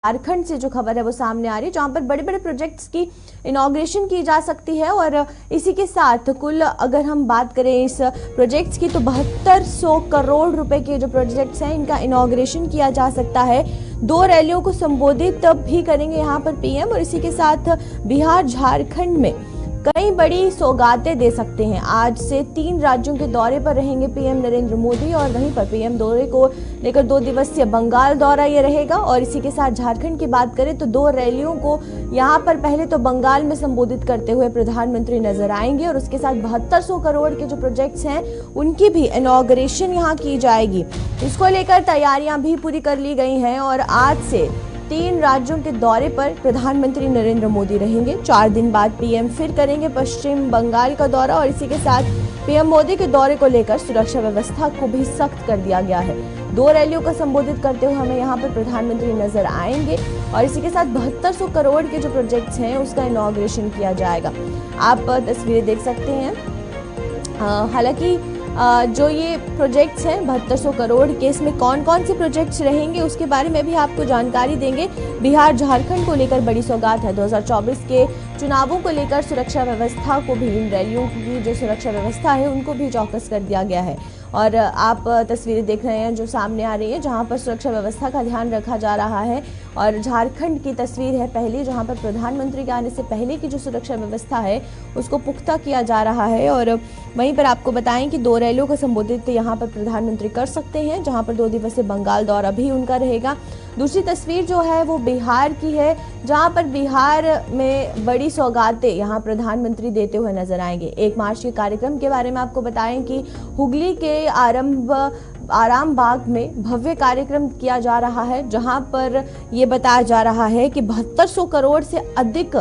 झारखंड से जो खबर है वो सामने आ रही है, जहां पर बड़े बड़े प्रोजेक्ट्स की इनॉग्रेशन की जा सकती है। और इसी के साथ कुल अगर हम बात करें इस प्रोजेक्ट्स की तो 7200 करोड़ रुपए के जो प्रोजेक्ट्स हैं इनका इनॉग्रेशन किया जा सकता है। 2 रैलियों को संबोधित भी करेंगे यहाँ पर पीएम, और इसी के साथ बिहार झारखंड में कई बड़ी सौगातें दे सकते हैं। आज से 3 राज्यों के दौरे पर रहेंगे पीएम नरेंद्र मोदी, और वहीं पर पीएम दौरे को लेकर 2 दिवसीय बंगाल दौरा ये रहेगा। और इसी के साथ झारखंड की बात करें तो 2 रैलियों को यहाँ पर पहले तो बंगाल में संबोधित करते हुए प्रधानमंत्री नजर आएंगे, और उसके साथ 7200 करोड़ के जो प्रोजेक्ट्स हैं उनकी भी इनॉग्रेशन यहाँ की जाएगी। इसको लेकर तैयारियां भी पूरी कर ली गई हैं, और आज से 3 राज्यों के दौरे पर प्रधानमंत्री नरेंद्र मोदी रहेंगे। 4 दिन बाद पीएम फिर करेंगे पश्चिम बंगाल का दौरा, और इसी के साथ पीएम मोदी के दौरे को लेकर सुरक्षा व्यवस्था को भी सख्त कर दिया गया है। 2 रैलियों को संबोधित करते हुए हमें यहाँ पर प्रधानमंत्री नजर आएंगे, और इसी के साथ 7200 करोड़ के जो प्रोजेक्ट्स हैं उसका इनॉग्रेशन किया जाएगा। आप तस्वीरें देख सकते हैं। हालांकि जो ये प्रोजेक्ट्स हैं 7200 करोड़ के, इसमें कौन कौन से प्रोजेक्ट्स रहेंगे उसके बारे में भी आपको जानकारी देंगे। बिहार झारखंड को लेकर बड़ी सौगात है। 2024 के चुनावों को लेकर सुरक्षा व्यवस्था को भी, इन रैलियों की जो सुरक्षा व्यवस्था है उनको भी चौकस कर दिया गया है। और आप तस्वीरें देख रहे हैं जो सामने आ रही है, जहां पर सुरक्षा व्यवस्था का ध्यान रखा जा रहा है। और झारखंड की तस्वीर है पहली, जहां पर प्रधानमंत्री के आने से पहले की जो सुरक्षा व्यवस्था है उसको पुख्ता किया जा रहा है। और वहीं पर आपको बताएं कि 2 रैलियों को संबोधित यहाँ पर प्रधानमंत्री कर सकते हैं, जहां पर 2 दिवसीय बंगाल दौरा भी उनका रहेगा। दूसरी तस्वीर जो है वो बिहार की है, जहां पर बिहार में बड़ी सौगातें यहाँ प्रधानमंत्री देते हुए नजर आएंगे। 1 मार्च के कार्यक्रम के बारे में आपको बताएं कि हुगली के आराम बाग में भव्य कार्यक्रम किया जा रहा है, जहां पर ये बताया जा रहा है कि 7200 करोड़ से अधिक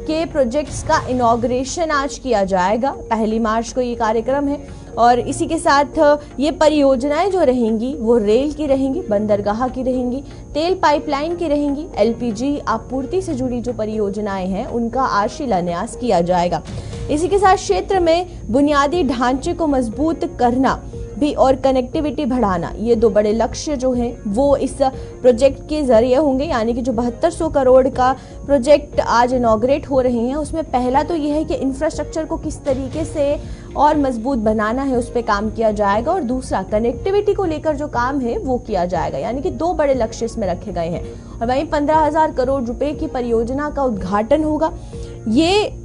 के प्रोजेक्ट्स का इनॉग्रेशन आज किया जाएगा। 1 मार्च को ये कार्यक्रम है, और इसी के साथ ये परियोजनाएं जो रहेंगी वो रेल की रहेंगी, बंदरगाह की रहेंगी, तेल पाइपलाइन की रहेंगी, एलपीजी आपूर्ति से जुड़ी जो परियोजनाएं हैं उनका आज शिलान्यास किया जाएगा। इसी के साथ क्षेत्र में बुनियादी ढांचे को मजबूत करना भी और कनेक्टिविटी बढ़ाना, ये 2 बड़े लक्ष्य जो हैं वो इस प्रोजेक्ट के जरिए होंगे। यानी कि जो 7200 करोड़ का प्रोजेक्ट आज इनॉग्रेट हो रहे हैं उसमें पहला तो ये है कि इंफ्रास्ट्रक्चर को किस तरीके से और मजबूत बनाना है उस पर काम किया जाएगा, और दूसरा कनेक्टिविटी को लेकर जो काम है वो किया जाएगा। यानी कि 2 बड़े लक्ष्य इसमें रखे गए हैं। और वहीं 15,000 करोड़ रुपए की परियोजना का उद्घाटन होगा। ये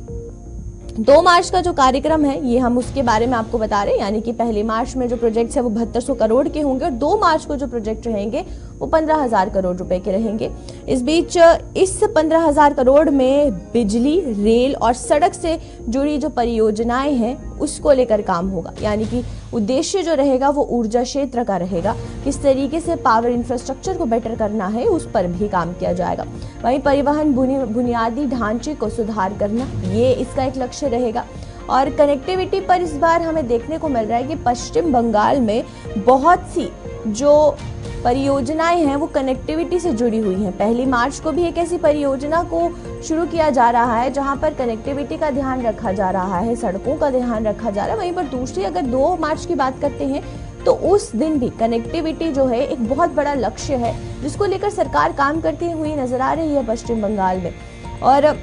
2 मार्च का जो कार्यक्रम है ये हम उसके बारे में आपको बता रहे हैं। यानी कि 1 मार्च में जो प्रोजेक्ट्स है वो 7200 करोड़ के होंगे, और 2 मार्च को जो प्रोजेक्ट रहेंगे वो 15,000 करोड़ रुपए के रहेंगे। इस बीच इस 15,000 करोड़ में बिजली, रेल और सड़क से जुड़ी जो परियोजनाएं हैं उसको लेकर काम होगा। यानी कि उद्देश्य जो रहेगा वो ऊर्जा क्षेत्र का रहेगा, किस तरीके से पावर इंफ्रास्ट्रक्चर को बेटर करना है उस पर भी काम किया जाएगा। वहीं परिवहन बुनियादी ढांचे को सुधार करना, ये इसका एक लक्ष्य रहेगा। और कनेक्टिविटी पर इस बार हमें देखने को मिल रहा है कि पश्चिम बंगाल में बहुत सी जो परियोजनाएं हैं वो कनेक्टिविटी से जुड़ी हुई हैं। 1 मार्च को भी एक ऐसी परियोजना को शुरू किया जा रहा है जहां पर कनेक्टिविटी का ध्यान रखा जा रहा है, सड़कों का ध्यान रखा जा रहा है। वहीं पर दूसरी अगर 2 मार्च की बात करते हैं तो उस दिन भी कनेक्टिविटी जो है एक बहुत बड़ा लक्ष्य है, जिसको लेकर सरकार काम करती हुई नजर आ रही है पश्चिम बंगाल में। और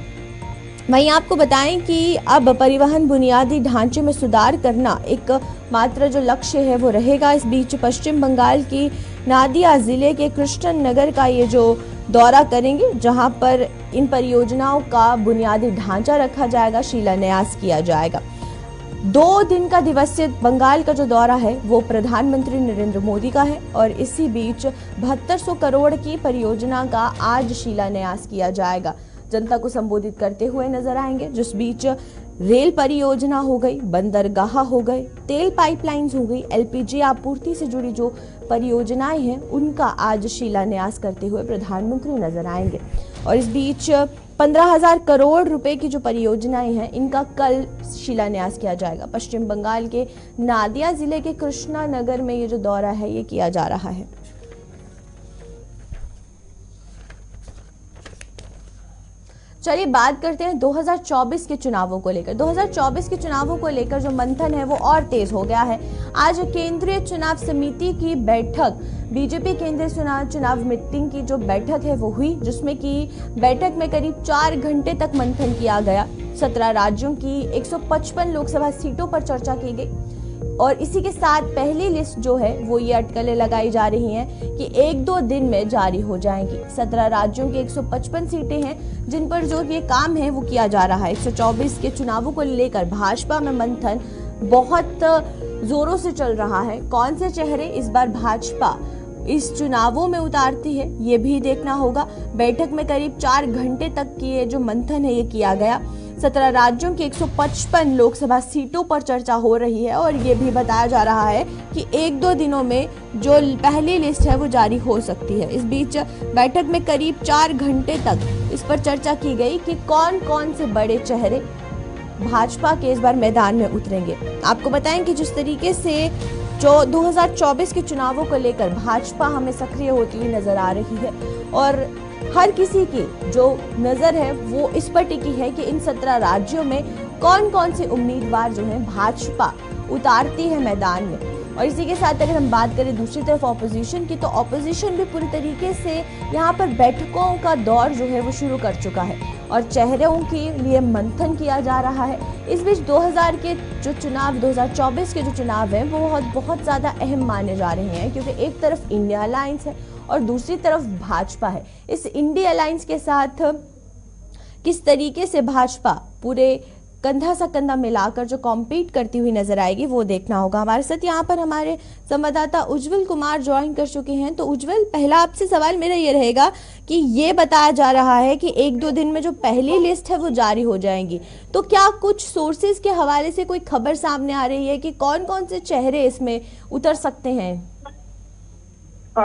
वहीं आपको बताएं कि अब परिवहन बुनियादी ढांचे में सुधार करना एक मात्र जो लक्ष्य है वो रहेगा। इस बीच पश्चिम बंगाल की नादिया जिले के कृष्ण नगर का ये जो दौरा करेंगे, जहां पर इन परियोजनाओं का बुनियादी ढांचा रखा जाएगा, शिलान्यास किया जाएगा। 2 दिन का दिवसीय बंगाल का जो दौरा है वो प्रधानमंत्री नरेंद्र मोदी का है, और इसी बीच 7200 करोड़ की परियोजना का आज शिलान्यास किया जाएगा। जनता को संबोधित करते हुए नजर आएंगे, जिस बीच रेल परियोजना हो गई, बंदरगाह हो गए, तेल पाइपलाइंस हो गई, एलपीजी आपूर्ति से जुड़ी जो परियोजनाएं हैं उनका आज शिलान्यास करते हुए प्रधानमंत्री नजर आएंगे। और इस बीच 15,000 करोड़ रुपए की जो परियोजनाएं हैं इनका कल शिलान्यास किया जाएगा। पश्चिम बंगाल के नादिया जिले के कृष्णा नगर में ये जो दौरा है ये किया जा रहा है। चलिए बात करते हैं 2024 के चुनावों को लेकर। 2024 के चुनावों को लेकर जो मंथन है वो और तेज हो गया है। आज केंद्रीय चुनाव समिति की बैठक, बीजेपी केंद्रीय चुनाव मीटिंग की जो बैठक है वो हुई, जिसमें कि बैठक में करीब 4 घंटे तक मंथन किया गया। 17 राज्यों की 155 लोकसभा सीटों पर चर्चा की गई और इसी के साथ पहली लिस्ट जो है वो ये अटकलें लगाई जा रही हैं कि 1-2 दिन में जारी हो जाएंगी। 17 राज्यों की 155 सीटें हैं जिन पर जो ये काम है वो किया जा रहा है। 124 के चुनावों को लेकर भाजपा में मंथन बहुत जोरों से चल रहा है। कौन से चेहरे इस बार भाजपा इस चुनावों में उतारती है ये भी देखना होगा। बैठक में करीब 4 घंटे तक की ये जो मंथन है ये किया गया। 17 राज्यों की 155 लोकसभा सीटों पर चर्चा हो रही है और ये भी बताया जा रहा है कि 1-2 दिनों में जो पहली लिस्ट है वो जारी हो सकती है। इस बीच बैठक में करीब 4 घंटे तक इस पर चर्चा की गई कि कौन कौन से बड़े चेहरे भाजपा के इस बार मैदान में उतरेंगे। आपको बताएं कि जिस तरीके से जो 2024 के चुनावों को लेकर भाजपा हमें सक्रिय होती हुई नजर आ रही है और हर किसी की जो नजर है वो इस पर टिकी है कि इन 17 राज्यों में कौन कौन से उम्मीदवार जो हैं भाजपा उतारती है मैदान में। और इसी के साथ अगर हम बात करें दूसरी तरफ ऑपोजिशन की, तो ऑपोजिशन भी पूरी तरीके से यहाँ पर बैठकों का दौर जो है वो शुरू कर चुका है और चेहरों के लिए मंथन किया जा रहा है। इस बीच 2024 के जो चुनाव हैं वो बहुत ज़्यादा अहम माने जा रहे हैं, क्योंकि एक तरफ इंडिया अलायंस है और दूसरी तरफ भाजपा है। इस इंडिया अलायंस के साथ किस तरीके से भाजपा पूरे कंधा सा कंधा मिलाकर जो कॉम्पीट करती हुई नजर आएगी वो देखना होगा। हमारे साथ यहाँ पर हमारे संवाददाता उज्जवल कुमार ज्वाइन कर चुके हैं। तो उज्जवल, पहला आपसे सवाल मेरा ये रहेगा कि ये बताया जा रहा है कि 1-2 दिन में जो पहली लिस्ट है वो जारी हो जाएंगी, तो क्या कुछ सोर्सेज के हवाले से कोई खबर सामने आ रही है कि कौन कौन से चेहरे इसमें उतर सकते हैं?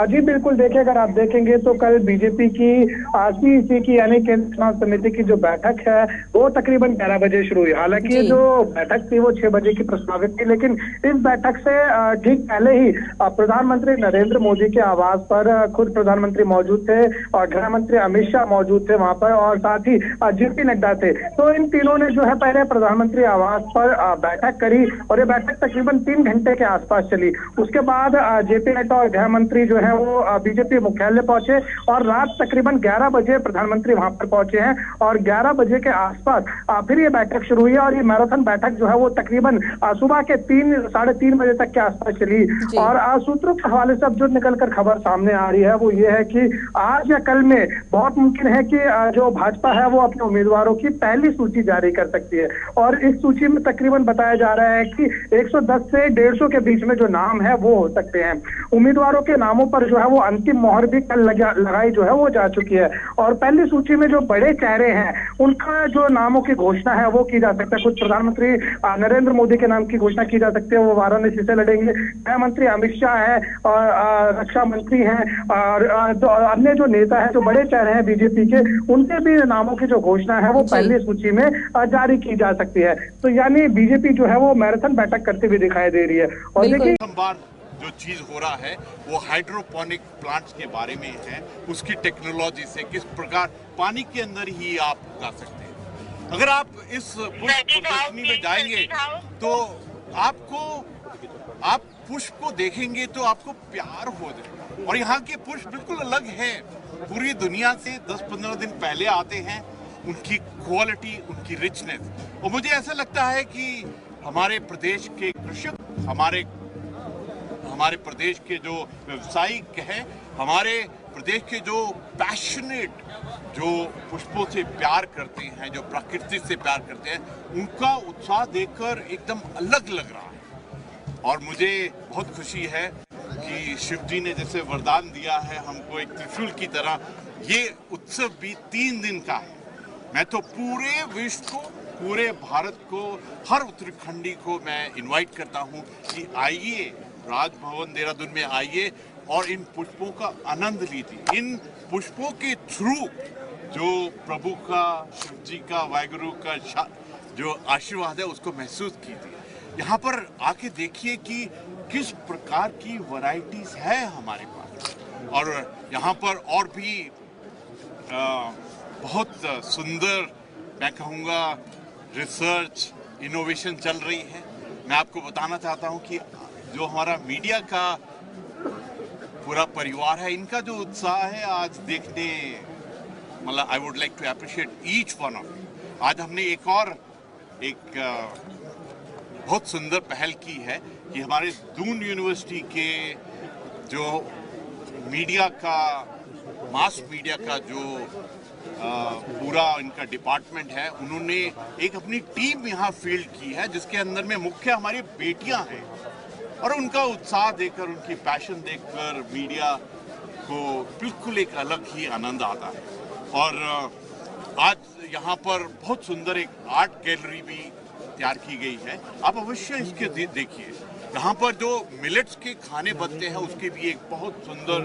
जी बिल्कुल, देखिए अगर आप देखेंगे तो कल बीजेपी की 8वीं इसी की यानी केंद्रीय चुनाव समिति की जो बैठक है वो तकरीबन 11 बजे शुरू हुई। हालांकि ये जो बैठक थी वो 6 बजे की प्रस्तावित थी, लेकिन इस बैठक से ठीक पहले ही प्रधानमंत्री नरेंद्र मोदी के आवास पर खुद प्रधानमंत्री मौजूद थे और गृह मंत्री अमित शाह मौजूद थे वहां पर, और साथ ही जेपी नड्डा थे। तो इन तीनों ने जो है पहले प्रधानमंत्री आवास पर बैठक करी और ये बैठक तकरीबन 3 घंटे के आसपास चली। उसके बाद जेपी नड्डा और गृह मंत्री जो है वो बीजेपी मुख्यालय पहुंचे और रात तकरीबन 11 बजे प्रधानमंत्री वहां पर पहुंचे हैं और 11 बजे के आसपास फिर ये बैठक शुरू हुई और ये मैराथन बैठक जो है वो तकरीबन सुबह के 3-3:30 बजे तक के आसपास चली। और सूत्रों के हवाले से अब जो निकलकर खबर सामने आ रही है वो ये है कि आज या कल में बहुत मुमकिन है कि जो भाजपा है वो अपने उम्मीदवारों की पहली सूची जारी कर सकती है और इस सूची में तकरीबन बताया जा रहा है कि 110 से 150 के बीच में जो नाम है वो हो सकते हैं। उम्मीदवारों के नामों पर जो है वो अंतिम मोहर भी कल लगाई जो है वो जा चुकी है और पहली सूची में जो बड़े चेहरे हैं उनका जो नामों की घोषणा है वो की जा सकता है। कुछ प्रधानमंत्री नरेंद्र मोदी के नाम की घोषणा की जा सकती है, वो वाराणसी से लड़ेंगे। गृह मंत्री अमित शाह है और रक्षा मंत्री हैं और अन्य जो नेता है, जो बड़े चेहरे हैं बीजेपी के, उनके भी नामों की जो घोषणा है वो पहली सूची में जारी की जा सकती है। तो यानी बीजेपी जो है वो मैराथन बैठक करती हुई दिखाई दे रही है। और देखिए जो चीज हो रहा है वो हाइड्रोपोनिक प्लांट्स के बारे में है, उसकी टेक्नोलॉजी से किस प्रकार पानी के अंदर ही आप उगा सकते हैं। अगर आप इस पुष्प प्रदर्शनी में जाएंगे तो आप पुष्प को देखेंगे तो आपको प्यार हो जाएगा। और यहाँ के पुष्प बिल्कुल अलग है, पूरी दुनिया से 10-15 दिन पहले आते हैं, उनकी क्वालिटी, उनकी रिचनेस। और मुझे ऐसा लगता है कि हमारे प्रदेश के कृषक, हमारे प्रदेश के जो व्यवसायिक हैं, हमारे प्रदेश के जो पैशनेट, जो पुष्पों से प्यार करते हैं, जो प्रकृति से प्यार करते हैं, उनका उत्साह देखकर एकदम अलग लग रहा है। और मुझे बहुत खुशी है कि शिव जी ने जैसे वरदान दिया है हमको एक त्रिशूल की तरह, ये उत्सव भी 3 दिन का है। मैं तो पूरे विश्व को, पूरे भारत को, हर उत्तराखंडी को मैं इनवाइट करता हूँ कि आइए, राजभवन देहरादून में आइए और इन पुष्पों का आनंद लीजिए। इन पुष्पों के थ्रू जो प्रभु का, शिव जी का, वाहिगुरु का जो आशीर्वाद है उसको महसूस कीजिए। यहाँ पर आके देखिए कि किस प्रकार की वैरायटीज है हमारे पास। और यहाँ पर और भी बहुत सुंदर, मैं कहूँगा, रिसर्च, इनोवेशन चल रही है। मैं आपको बताना चाहता हूँ कि जो हमारा मीडिया का पूरा परिवार है, इनका जो उत्साह है आज देखने, मतलब I would like to appreciate each one of. आज हमने एक बहुत सुंदर पहल की है कि हमारे दून यूनिवर्सिटी के जो मीडिया का, मास मीडिया का जो पूरा इनका डिपार्टमेंट है, उन्होंने एक अपनी टीम यहाँ फील्ड की है जिसके अंदर में मुख्य हमारी बेटियां हैं, और उनका उत्साह देखकर, उनकी पैशन देखकर मीडिया को बिल्कुल एक अलग ही आनंद आता है। और आज यहाँ पर बहुत सुंदर एक आर्ट गैलरी भी तैयार की गई है, आप अवश्य इसके देखिए। यहाँ पर जो मिलेट्स के खाने बनते हैं उसके भी एक बहुत सुंदर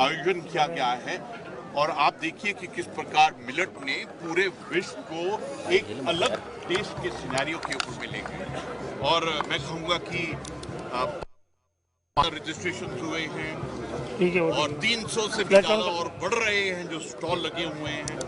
आयोजन किया गया है, और आप देखिए कि किस प्रकार मिलेट ने पूरे विश्व को एक अलग देश के सिनेरियो के ऊपर में ले गए। और मैं कहूँगा कि रजिस्ट्रेशन हुए हैं और 300 से भी ज़्यादा और बढ़ रहे हैं जो स्टॉल लगे हुए हैं।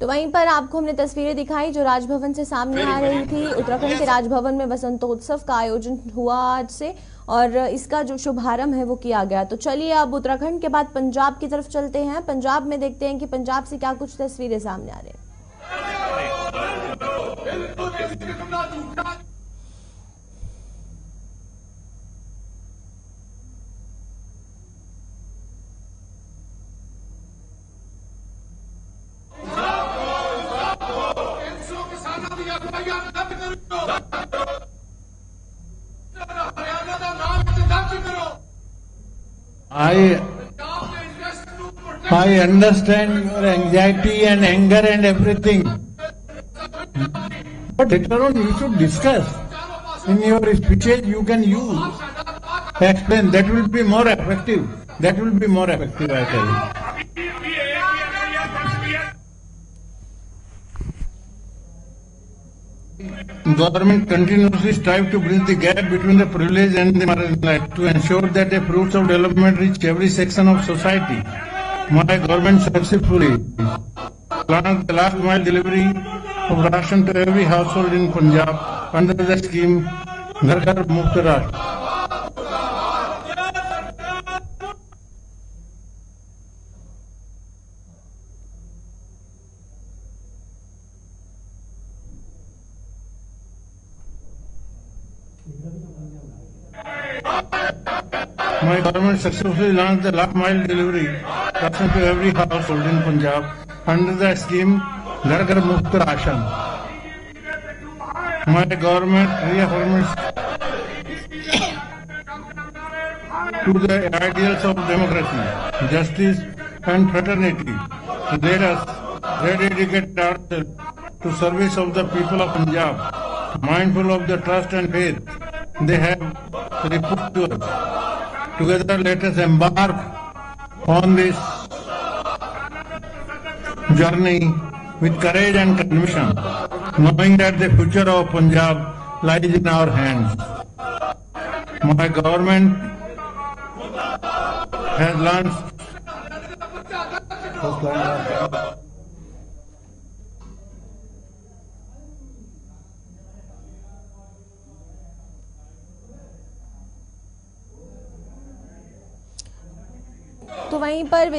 तो वहीं पर आपको हमने तस्वीरें दिखाई जो राजभवन से सामने आ रही थी। उत्तराखंड के राजभवन में बसंतोत्सव का आयोजन हुआ आज से, और इसका जो शुभारंभ है वो किया गया। तो चलिए अब उत्तराखंड के बाद पंजाब की तरफ चलते हैं। पंजाब में देखते हैं कि पंजाब से क्या कुछ तस्वीरें सामने आ रही हैं। I understand your anxiety and anger and everything. But later on you should discuss. In your speeches you can use, explain. That will be more effective. That will be more effective, I tell you. Government continuously strive to bridge the gap between the privileged and the marginalized to ensure that the fruits of development reach every section of society. My government successfully launched the last mile delivery of ration to every household in Punjab under the scheme Ghar Ghar Muft Ration. My government successfully launched the last mile delivery ration to every household in Punjab under the scheme Ghar Ghar Muft Ration. My government reaffirms to the ideals of democracy, justice and fraternity. Let us rededicate ourselves to service of the people of Punjab, mindful of the trust and faith they have reposed to us. Together let us embark on this journey with courage and conviction, knowing that the future of Punjab lies in our hands. My government has launched तो वहीं पर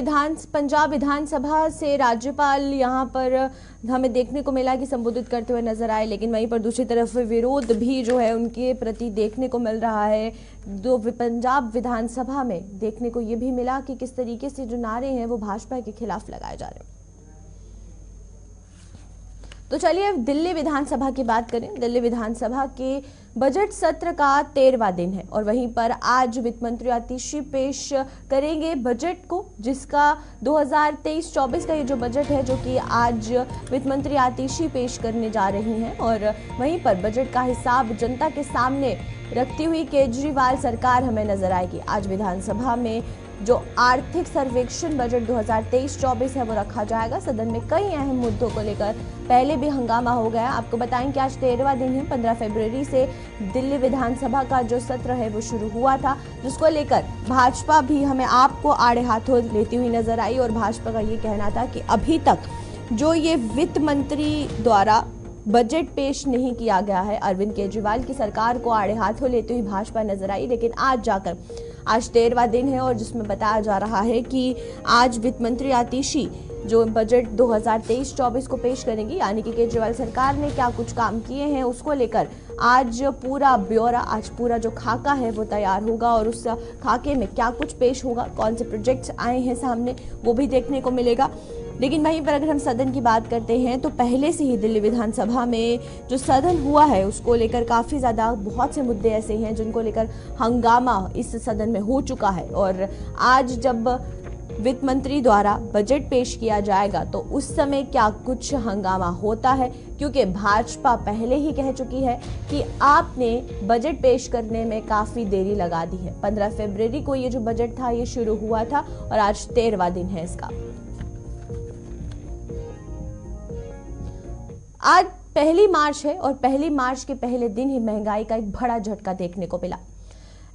पंजाब विधानसभा से राज्यपाल यहां पर हमें देखने को मिला कि संबोधित करते हुए नजर आए, लेकिन वहीं पर दूसरी तरफ विरोध भी जो है उनके प्रति देखने को मिल रहा है। पंजाब विधानसभा में देखने को ये भी मिला कि किस तरीके से जो नारे हैं वो भाजपा के खिलाफ लगाए जा रहे हैं। तो चलिए दिल्ली विधानसभा की बात करें। दिल्ली विधानसभा के बजट सत्र का 13वां दिन है और वहीं पर आज वित्त मंत्री आतिशी पेश करेंगे बजट को, जिसका 2023-24 का ये जो बजट है जो कि आज वित्त मंत्री आतिशी पेश करने जा रही हैं। और वहीं पर बजट का हिसाब जनता के सामने रखती हुई केजरीवाल सरकार हमें नजर आएगी। आज विधानसभा में जो आर्थिक सर्वेक्षण बजट 2023-24 है वो रखा जाएगा। सदन में कई अहम मुद्दों को लेकर पहले भी हंगामा हो गया। आपको बताएं कि आज 13वां दिन है। 15 फरवरी से दिल्ली विधानसभा का जो सत्र है वो शुरू हुआ था, जिसको लेकर भाजपा भी हमें आपको आड़े हाथों लेती हुई नजर आई। और भाजपा का ये कहना था कि अभी तक जो ये वित्त मंत्री द्वारा बजट पेश नहीं किया गया है। अरविंद केजरीवाल की सरकार को आड़े हाथों लेते हुए भाजपा नजर आई, लेकिन आज 13वां दिन है और जिसमें बताया जा रहा है कि आज वित्त मंत्री आतिशी जो बजट 2023-24 को पेश करेंगी, यानी कि केजरीवाल सरकार ने क्या कुछ काम किए हैं उसको लेकर आज पूरा ब्यौरा, आज पूरा जो खाका है वो तैयार होगा और उस खाके में क्या कुछ पेश होगा, कौन से प्रोजेक्ट्स आए हैं सामने, वो भी देखने को मिलेगा। लेकिन वहीं पर अगर हम सदन की बात करते हैं तो पहले से ही दिल्ली विधानसभा में जो सदन हुआ है उसको लेकर काफ़ी ज़्यादा बहुत से मुद्दे ऐसे हैं जिनको लेकर हंगामा इस सदन में हो चुका है। और आज जब वित्त मंत्री द्वारा बजट पेश किया जाएगा तो उस समय क्या कुछ हंगामा होता है, क्योंकि भाजपा पहले ही कह चुकी है कि आपने बजट पेश करने में काफ़ी देरी लगा दी है। 15 फरवरी को ये जो बजट था ये शुरू हुआ था और आज 13वां दिन है इसका। आज 1 मार्च है और 1 मार्च के पहले दिन ही महंगाई का एक बड़ा झटका देखने को मिला।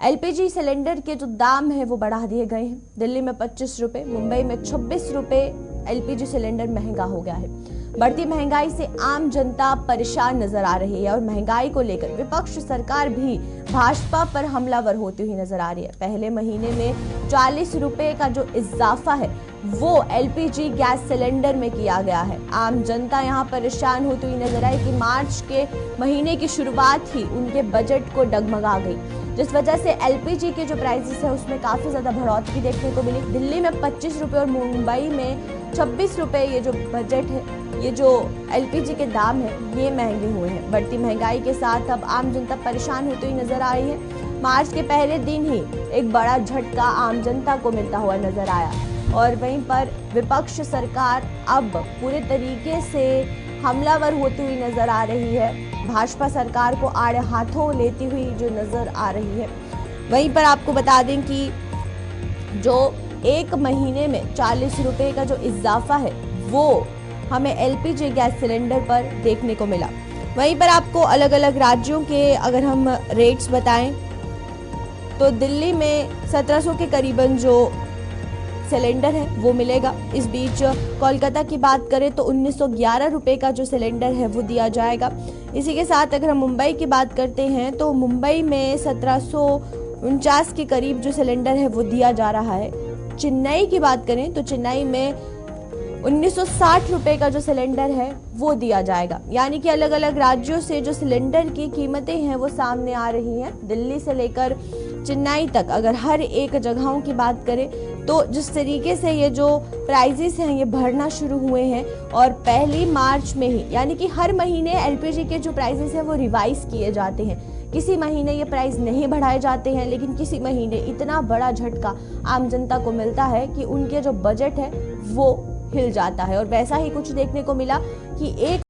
एलपीजी सिलेंडर के जो दाम है वो बढ़ा दिए गए हैं। दिल्ली में 25 रुपए, मुंबई में 26 रुपए एलपीजी सिलेंडर महंगा हो गया है। बढ़ती महंगाई से आम जनता परेशान नजर आ रही है और महंगाई को लेकर विपक्ष सरकार भी भाजपा पर हमलावर होती हुई नजर आ रही है। पहले महीने में 40 रुपए का जो इजाफा है वो एलपीजी गैस सिलेंडर में किया गया है। आम जनता यहाँ परेशान होती हुई नजर आई कि मार्च के महीने की शुरुआत ही उनके बजट को डगमगा गई, जिस वजह से एलपीजी के जो प्राइसेस है उसमें काफ़ी ज़्यादा बढ़ोतरी देखने को मिली। दिल्ली में 25 रुपये और मुंबई में 26 रुपये ये जो बजट है, ये जो एलपीजी के दाम है ये महंगे हुए हैं। बढ़ती महंगाई के साथ अब आम जनता परेशान होती हुई नजर आ रही है। मार्च के पहले दिन ही एक बड़ा झटका आम जनता को मिलता हुआ नजर आया और वहीं पर विपक्ष सरकार अब पूरे तरीके से हमलावर होती हुई नजर आ रही है, भाजपा सरकार को आड़े हाथों लेती हुई जो नजर आ रही है। वहीं पर आपको बता दें कि जो एक महीने में 40 रुपए का जो इजाफा है वो हमें एलपीजी गैस सिलेंडर पर देखने को मिला। वहीं पर आपको अलग अलग राज्यों के अगर हम रेट्स बताएं तो दिल्ली में 1700 के करीबन जो सिलेंडर है वो मिलेगा। इस बीच कोलकाता की बात करें तो 1911 रुपए का जो सिलेंडर है वो दिया जाएगा। इसी के साथ अगर हम मुंबई की बात करते हैं तो मुंबई में 1749 के करीब जो सिलेंडर है वो दिया जा रहा है। चेन्नई की बात करें तो चेन्नई में 1960 रुपए का जो सिलेंडर है वो दिया जाएगा। यानी कि अलग अलग राज्यों से जो सिलेंडर की कीमतें हैं वो सामने आ रही हैं। दिल्ली से लेकर चेन्नई तक अगर हर एक जगहों की बात करें तो जिस तरीके से ये जो प्राइजेस हैं ये बढ़ना शुरू हुए हैं और 1 मार्च में ही, यानी कि हर महीने एलपीजी के जो प्राइजेस हैं वो रिवाइज किए जाते हैं। किसी महीने ये प्राइस नहीं बढ़ाए जाते हैं, लेकिन किसी महीने इतना बड़ा झटका आम जनता को मिलता है कि उनके जो बजट है वो हिल जाता है। और वैसा ही कुछ देखने को मिला कि एक